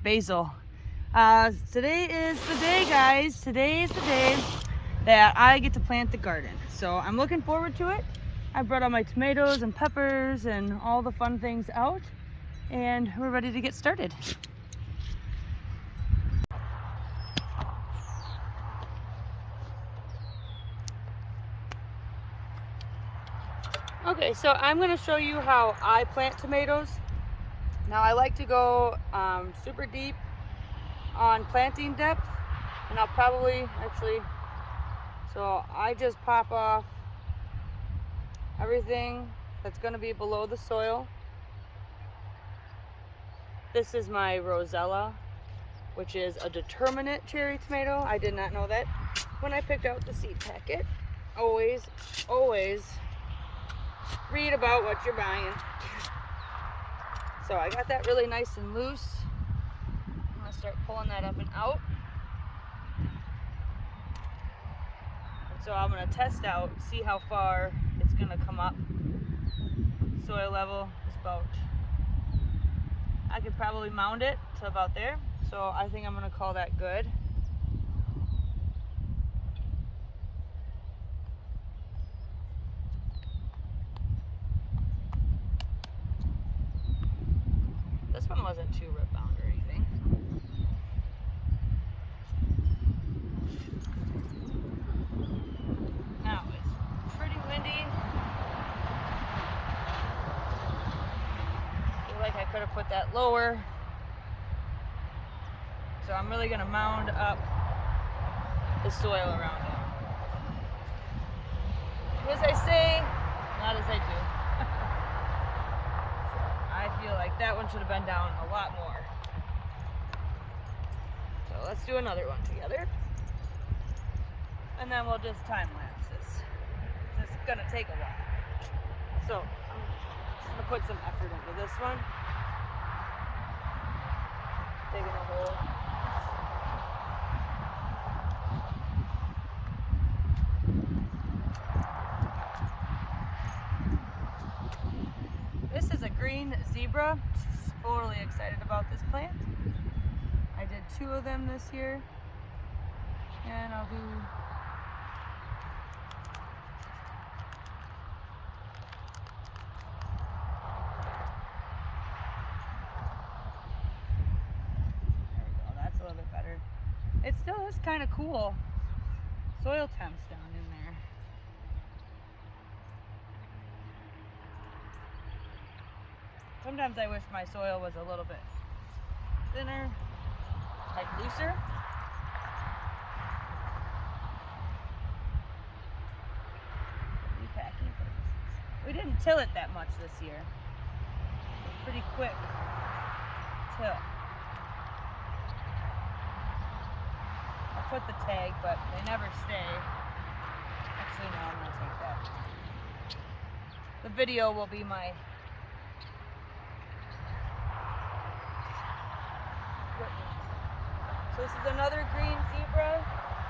basil. Today is the day, guys. Today is the day that I get to plant the garden. So I'm looking forward to it. I brought all my tomatoes and peppers and all the fun things out, and we're ready to get started. Okay, so I'm going to show you how I plant tomatoes. Now I like to go super deep on planting depth, and I'll probably so I just pop off everything that's going to be below the soil. This is my Rosella, which is a determinate cherry tomato. I did not know that when I picked out the seed packet. Always read about what you're buying. So I got that really nice and loose. I'm gonna start pulling that up and out. And so I'm gonna test out, see how far it's gonna come up. Soil level is about, I could probably mound it to about there. So I think I'm gonna call that good. This one wasn't too rip bound or anything. Now it's pretty windy. I feel like I could have put that lower. So I'm really gonna mound up the soil around it. As I say, not as I do. I feel like that one should have been down a lot more. So let's do another one together. And then we'll just time lapse this. This is gonna take a while. So I'm gonna put some effort into this one. Digging a hole. This is a green zebra. Totally excited about this plant. I did 2 of them this year, and I'll do there we go. That's a little bit better. It still is kind of cool. Soil temps down in there. Sometimes I wish my soil was a little bit thinner, like looser. Repacking purposes. We didn't till it that much this year. It was pretty quick till. I put the tag, but they never stay. Actually, no, I'm gonna take that. The video will be my So this is another green zebra,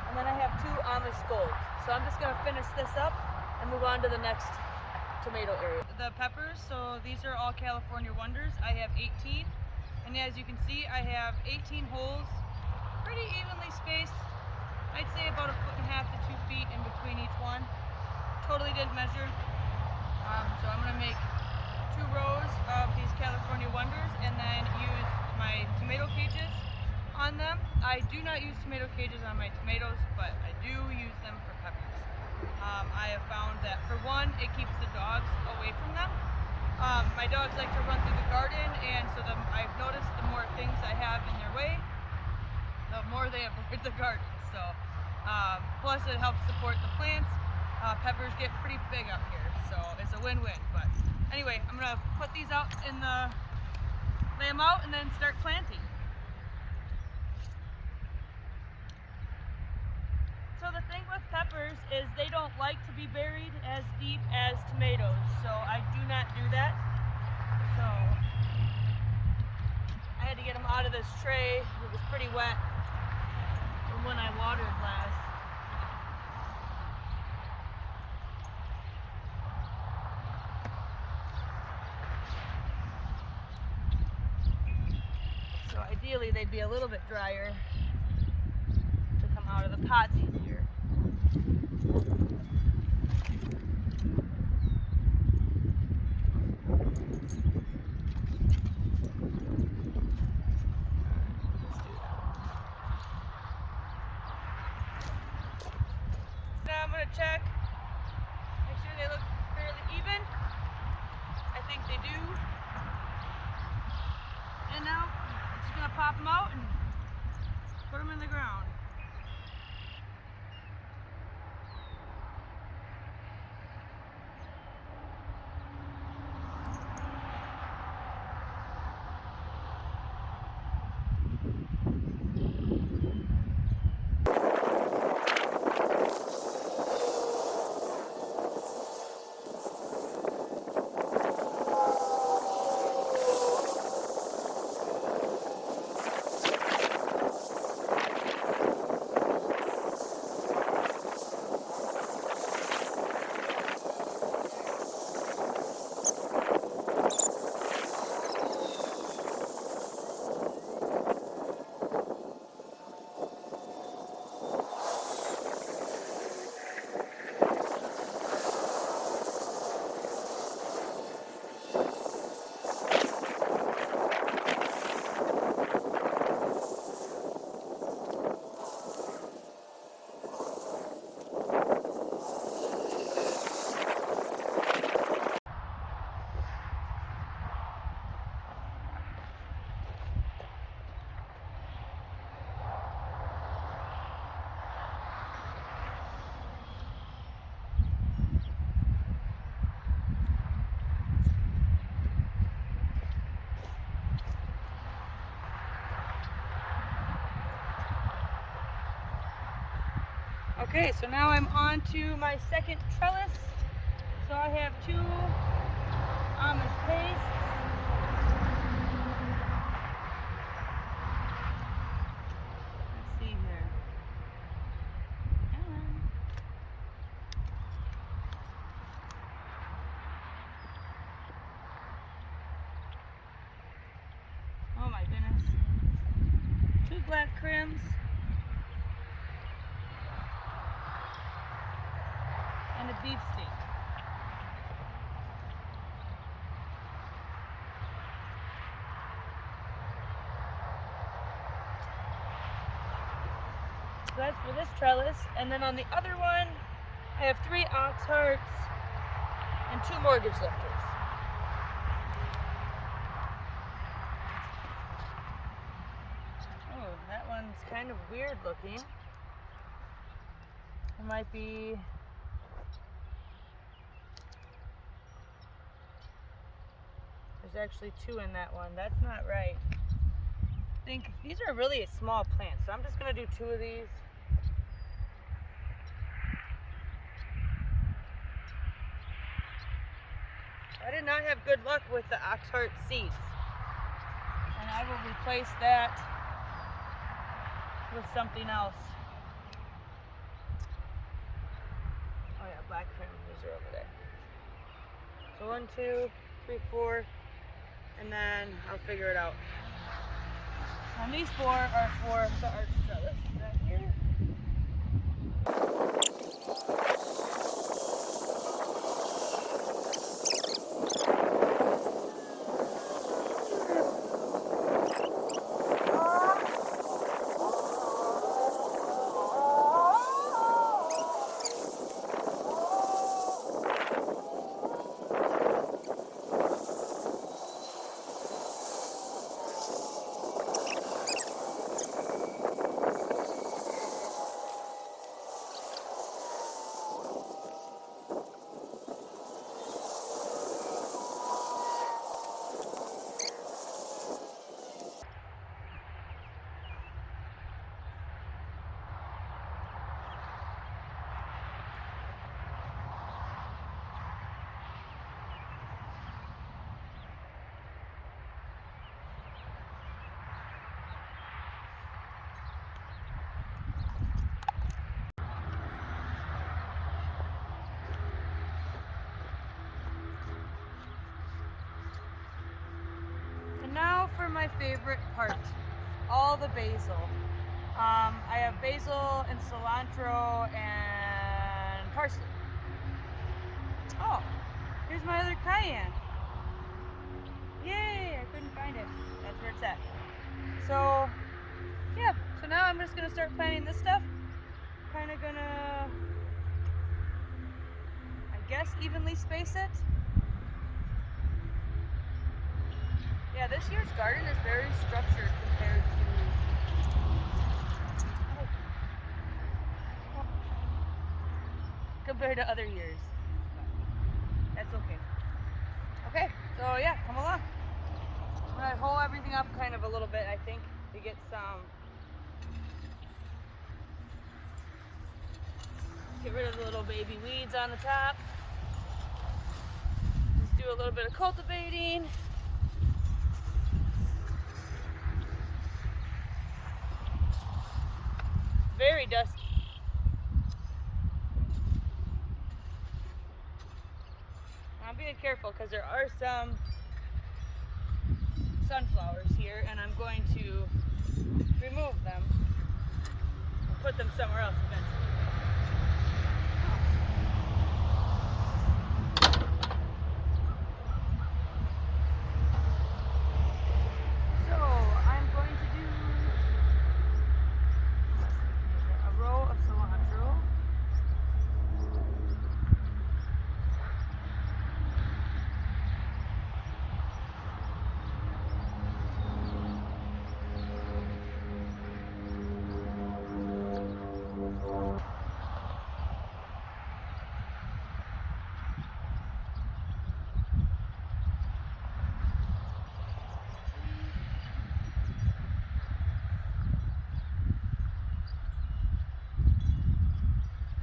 and then I have 2 Amish golds. So I'm just gonna finish this up and move on to the next tomato area. The peppers, so these are all California Wonders. I have 18, and as you can see, I have 18 holes, pretty evenly spaced. I'd say about 1.5 to 2 feet in between each one. Totally didn't measure. So I'm gonna make 2 rows of these California Wonders, and then use my tomato cages on them. I do not use tomato cages on my tomatoes, but I do use them for peppers. I have found that for one, it keeps the dogs away from them. My dogs like to run through the garden, and so I've noticed the more things I have in their way, the more they avoid the garden. So plus it helps support the plants. Peppers get pretty big up here, so it's a win-win. But anyway, I'm gonna put these out in the, lay them out, and then start planting. So the thing with peppers is they don't like to be buried as deep as tomatoes, so I do not do that. So I had to get them out of this tray. It was pretty wet from when I watered last. So ideally they'd be a little bit drier to come out of the pots easier. Now I'm going to check, make sure they look fairly even. I think they do. And now I'm just going to pop them out and put them in the ground. Okay, so now I'm on to my second trellis. So I have 2 Amish pastes. Let's see here. Come on. Oh my goodness. 2 black crims. And a beef steak. So that's for this trellis. And then on the other one, I have 3 ox hearts and 2 mortgage lifters. Oh, that one's kind of weird looking. It might be... There's actually 2 in that one. That's not right. I think these are really small plants, so I'm just going to do 2 of these. I did not have good luck with the ox heart seeds, and I will replace that with something else. Oh yeah, black crim, these are over there. So 1, 2, 3, 4, and then I'll figure it out. And these 4 are for the arch trellis right here. Now for my favorite part. all the basil. I have basil and cilantro and parsley. Oh, here's my other cayenne. Yay, I couldn't find it. That's where it's at. So, yeah, so now I'm just gonna start planting this stuff. Kind of gonna, I guess, evenly space it. Yeah, this year's garden is very structured compared to other years. That's okay. Okay, so yeah, come along. I'm gonna hoe everything up kind of a little bit, I think, to get get rid of the little baby weeds on the top. Just do a little bit of cultivating. Very dusty. I'm being careful because there are some sunflowers here, and I'm going to remove them and put them somewhere else eventually. So I'm going to do a row of cilantro.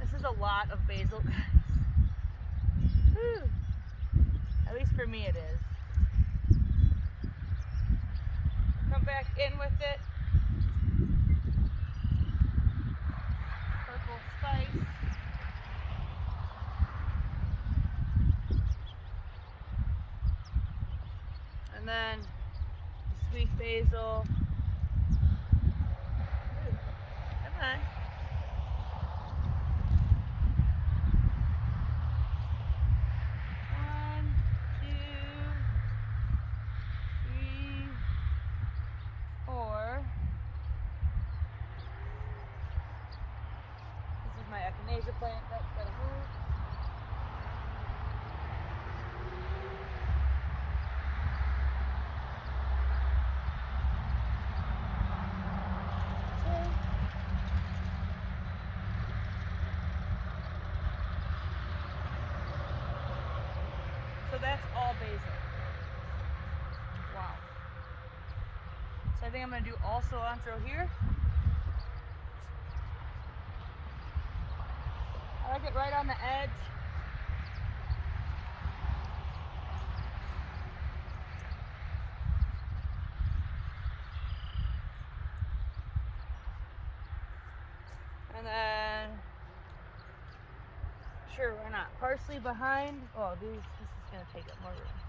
This is a lot of basil, guys. Whew. At least for me it is. Come back in with it. Purple spice. And then sweet basil. Ooh, come on. One, two, three, four. This is my echinacea plant. That's gotta move. So that's all basil. Wow. So I think I'm gonna do all cilantro here. I like it right on the edge. And then, sure, why not? Parsley behind. Oh, this is gonna take up more room.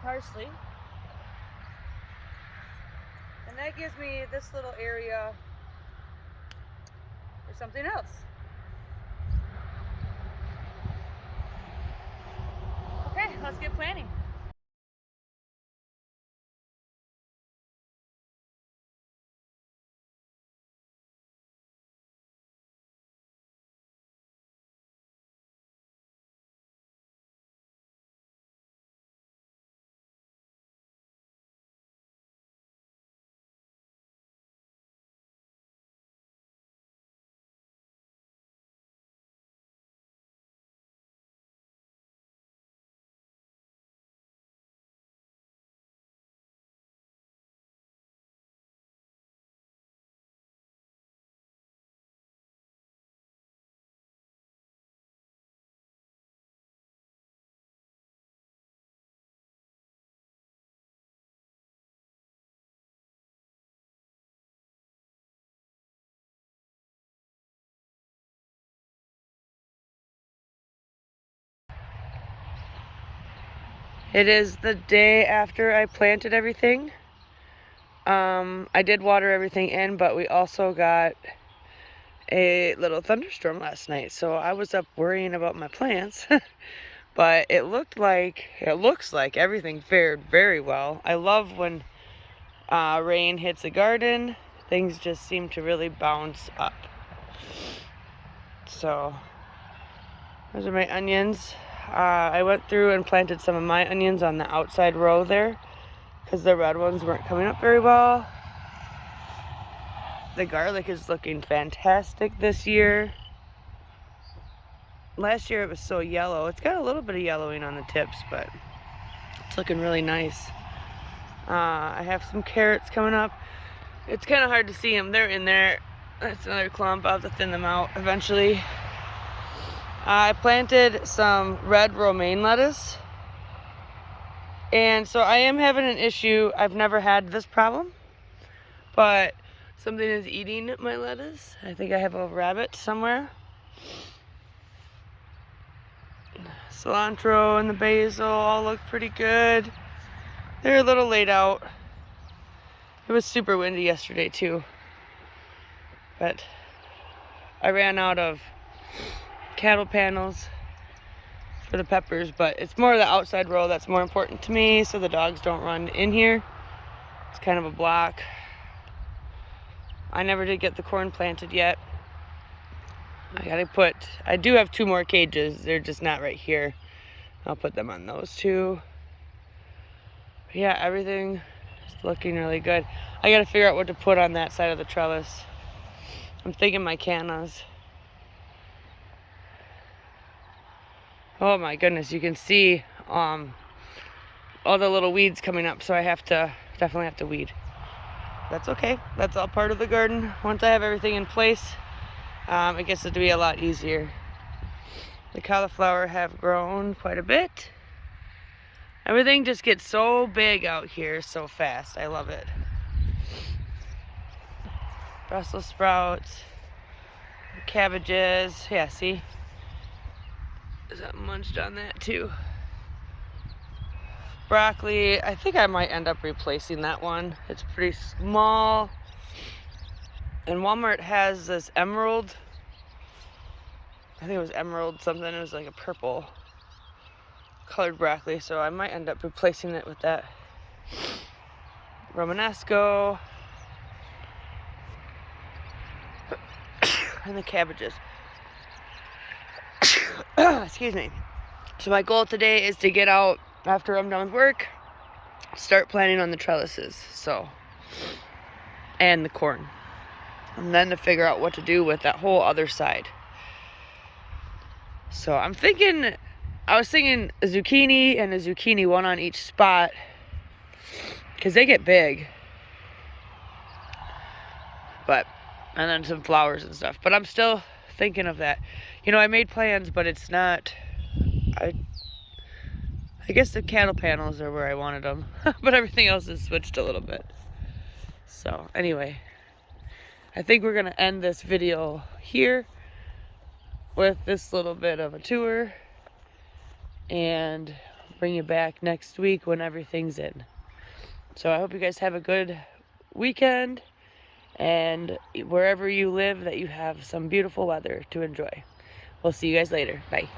Parsley. And that gives me this little area for something else. Okay, let's get planting. It is the day after I planted everything. I did water everything in, but we also got a little thunderstorm last night, so I was up worrying about my plants. But it looks like everything fared very well. I love when rain hits a garden. Things just seem to really bounce up. So those are my onions. I went through and planted some of my onions on the outside row there because the red ones weren't coming up very well. The garlic is looking fantastic this year. Last year it was so yellow. It's got a little bit of yellowing on the tips, but it's looking really nice. I have some carrots coming up. It's kind of hard to see them. They're in there. That's another clump. I'll have to thin them out eventually. I planted some red romaine lettuce. And so I am having an issue. I've never had this problem, but something is eating my lettuce. I think I have a rabbit somewhere. Cilantro and the basil all look pretty good. They're a little laid out. It was super windy yesterday too. But I ran out of cattle panels for the peppers, but it's more the outside row that's more important to me, so the dogs don't run in here. It's kind of a block. I never did get the corn planted yet. I do have 2 more cages. They're just not right here. I'll put them on those 2. But yeah, everything is looking really good. I gotta figure out what to put on that side of the trellis. I'm thinking my cannas. Oh my goodness, you can see all the little weeds coming up, so I definitely have to weed. That's okay. That's all part of the garden. Once I have everything in place, it gets to be a lot easier. The cauliflower have grown quite a bit. Everything just gets so big out here so fast. I love it. Brussels sprouts, cabbages. Yeah, see? There's that munched on that too. Broccoli, I think I might end up replacing that one. It's pretty small. And Walmart has this emerald. I think it was emerald something. It was like a purple colored broccoli, so I might end up replacing it with that. Romanesco. And the cabbages. Excuse me. So my goal today is to get out after I'm done with work, start planting on the trellises, and the corn. And then to figure out what to do with that whole other side. So I was thinking a zucchini and a zucchini, one on each spot, because they get big. And then some flowers and stuff. But I'm still thinking of that. You know, I made plans, but it's not, I guess the cattle panels are where I wanted them. But everything else has switched a little bit. So anyway, I think we're going to end this video here with this little bit of a tour. And bring you back next week when everything's in. So I hope you guys have a good weekend. And wherever you live, that you have some beautiful weather to enjoy. We'll see you guys later. Bye.